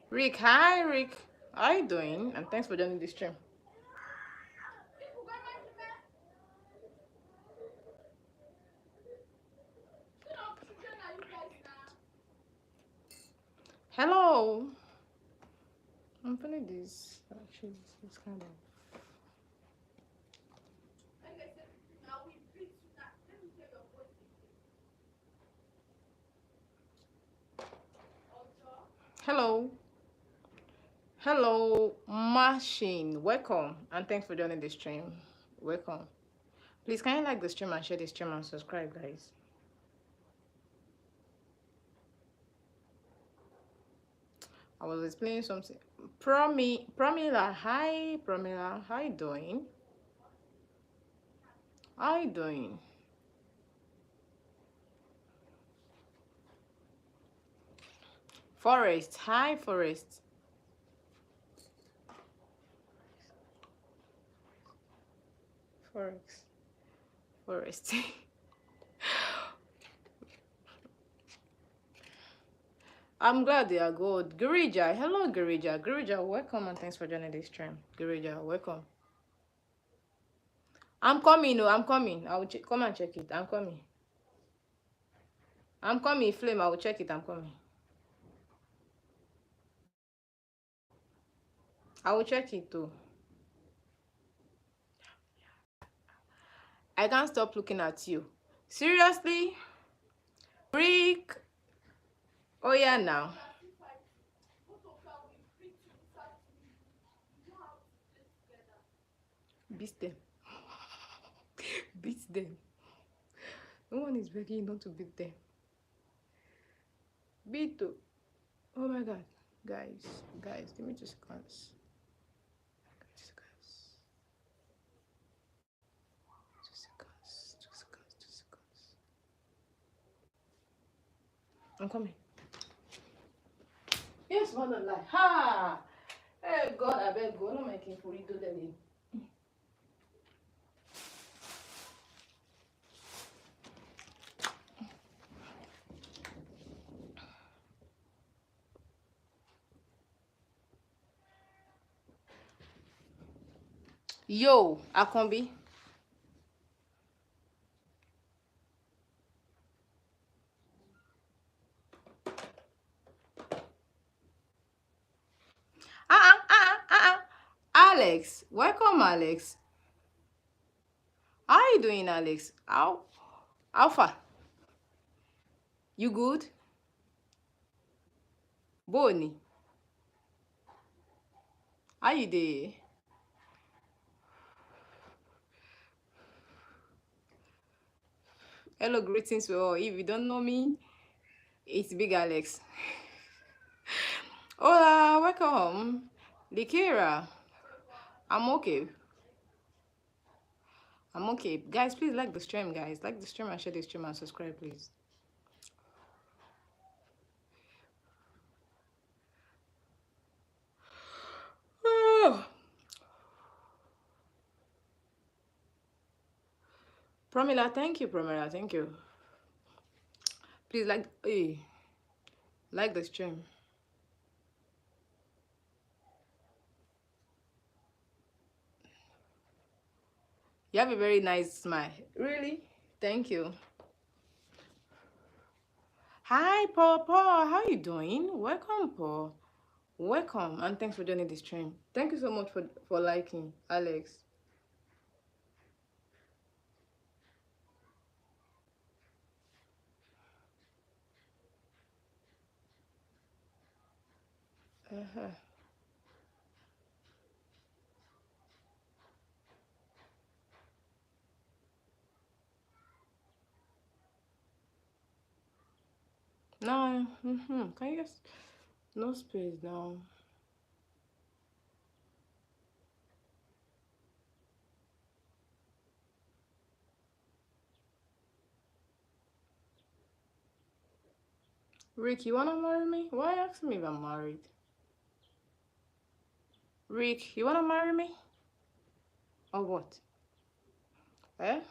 Rick, hi Rick. How you doing? And thanks for joining this stream. Hello. I'm feeling this. Actually, it's kind of. Hello. Hello, Machine. Welcome. And thanks for joining this stream. Welcome. Please, can you like the stream and share this stream and subscribe, guys? I was explaining something. Pramila, hi, Pramila. How you doing? How you doing? Forest, hi, Forest. Forest. Forest. I'm glad they are good. Girija, hello Girija. Girija, welcome and thanks for joining this stream. Girija, welcome. I'm coming, no, I'm coming. I will come and check it. I'm coming. I'm coming, Flame. I will check it. I'm coming. I will check it too. I can't stop looking at you. Seriously? Rick? Oh yeah, now. Beat them. Beat them. No one is begging you not to beat them. Beat them. Oh my god. Guys, give me 2 seconds. 2 seconds. 2 seconds. 2 seconds. 2 seconds. I'm coming. Yes, more than like. Ha! Hey God, I beg go. No making for you to them. Yo, Akombi. Alex, welcome, Alex. How are you doing, Alex? How far? You good? Boni. How you dey? Hello, greetings to all. If you don't know me, it's Big Alex. Hola, welcome. Likira. I'm okay. I'm okay. Guys, please like the stream, guys. Like the stream and share the stream and subscribe, please. Pramila, thank you, Pramila. Thank you. Please like the stream. You have a very nice smile. Really? Thank you. Hi, Paul. Paul, how you doing? Welcome, Paul. Welcome, and thanks for joining the stream. Thank you so much for liking, Alex. Uh-huh. No, can you just no space now? Rick, you wanna marry me? Why ask me if I'm married? Rick, you wanna marry me? Or what? Eh?